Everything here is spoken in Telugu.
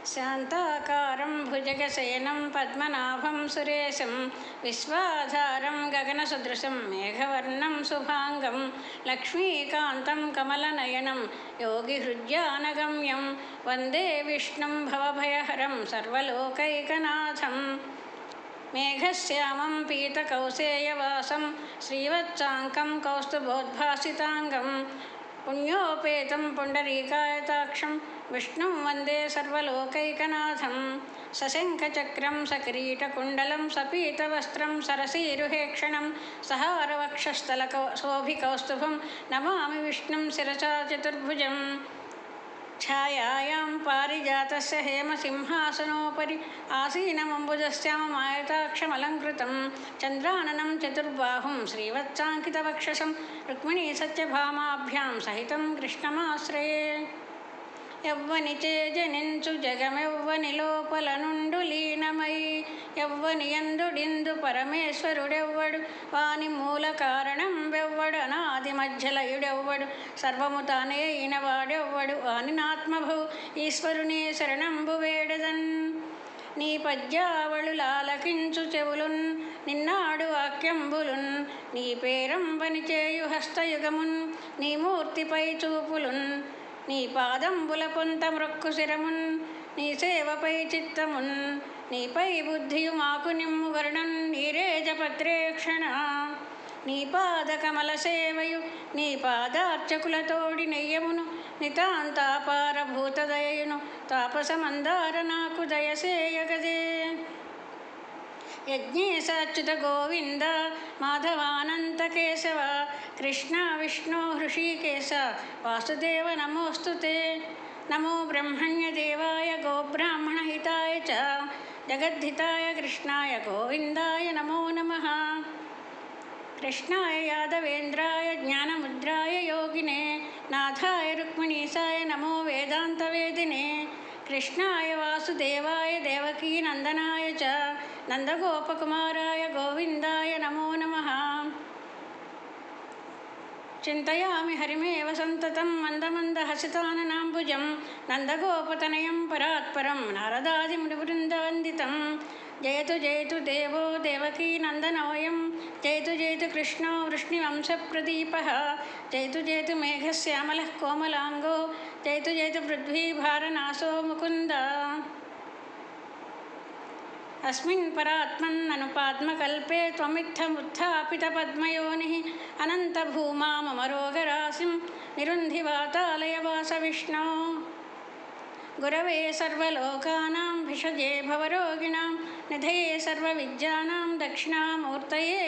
శాంతాకారం భుజగశయనం పద్మనాభం సురేశం విశ్వాధారం గగనసదృశం మేఘవర్ణం శుభాంగం లక్ష్మీకాంతం కమలనయనం యోగిహృద్యానగమ్యం వందే విష్ణుం భవభయహరం సర్వలోకైకనాథం మేఘశ్యామం పీతకౌసేయవాసం శ్రీవత్సాంకం కౌస్తుభోద్భాసితాంగం పుణ్యోపేతం పుండరీకాయతాక్షం విష్ణుం వందే సర్వలోకైకనాథం సశంఖచక్రం సకిరీటకుండలం సపీతవస్త్రం సరసీరుహేక్షణం సహారవక్షస్థలశోభికౌస్తుభం నమామి విష్ణుం శిరసా చతుర్భుజం ఛాయాయాం పారిజాతస్య హేమసింహాసనోపరి ఆసీనమంబుజశ్యామమాయతాక్షమలంకృతం చంద్రాననం చతుర్బాహుం శ్రీవత్సాంకితవక్షసం రుక్మిణీ సత్యభామాభ్యాం సహితం కృష్ణమాశ్రయే యవ్వని చేజనించు జగమెవ్వని లోపల నుండు లీనమై యవ్వనియందుడిందు పరమేశ్వరుడెవ్వడు వాని మూల కారణం వెవ్వడు అనాది మధ్యలయుడెవ్వడు సర్వము తానే అయినవాడెవ్వడు వాని నాత్మభూ ఈశ్వరుని శరణంబు వేడదన్ నీ పద్యావళు లాలకించు చెవులున్ నిన్నాడు వాక్యంబులున్ నీ పేరంబని చేయు హస్తయుగమున్ నీ మూర్తిపై చూపులున్ నీ పాదంబుల పొంత మృక్కు శిరమున్ నీ సేవపై చిత్తమున్ నీపై బుద్ధియు మాకు నిమ్ము వర్ణం నీరేజపత్రేక్షణ నీ పాద కమల సేవయు నీ పాదార్చకులతోడి నెయ్యమును నితాంతాపారభూతదయయును తాపసమందార నాకు దయసేయగదే యజ్ఞేశాచ్యుత గోవింద మాధవానంత కేశవ కృష్ణ విష్ణు హృషీకేశ వాసుదేవ నమోస్తుతే నమో బ్రహ్మణ్యదేవాయ గోబ్రాహ్మణహితాయ చ జగద్ధితాయ కృష్ణాయ గోవిందాయ నమో నమః కృష్ణాయ యాదవేంద్రాయ జ్ఞానముద్రాయ యోగినే నాథాయ రుక్మిణీసాయ నమో వేదాంతవేదినే కృష్ణాయ వాసుదేవాయ దేవకీనందనాయ చ నందగోపకుమారాయ గోవిందాయ నమో నమః చింతయామి హరిమేవ సంతతం మందమందహసితాననాంబుజం నందగోపతనయం పరాత్పరం నారదాదిమునివృందవందితం జయతు జయతు దేవో దేవకీనందనోయం జయతు జయతు కృష్ణో వృష్ణివంశప్రదీపः జయతు జయతు మేఘశ్యామలः కోమలాంగో జయతు జయతు పృథ్వీభారనాశో ముకుంద అస్మిన్ పరాత్మన్ననుపాద్మకల్పే త్వమిత్తముత్థాపితపద్మయోనిः అనంతభూమా మమ రోగరాశిం నిరుంధివాతాలయవాస విష్ణో గురవే సర్వలోకానాం భిషజే భవరోగిణాం నిధయే సర్వవిద్యానాం దక్షిణామూర్తయే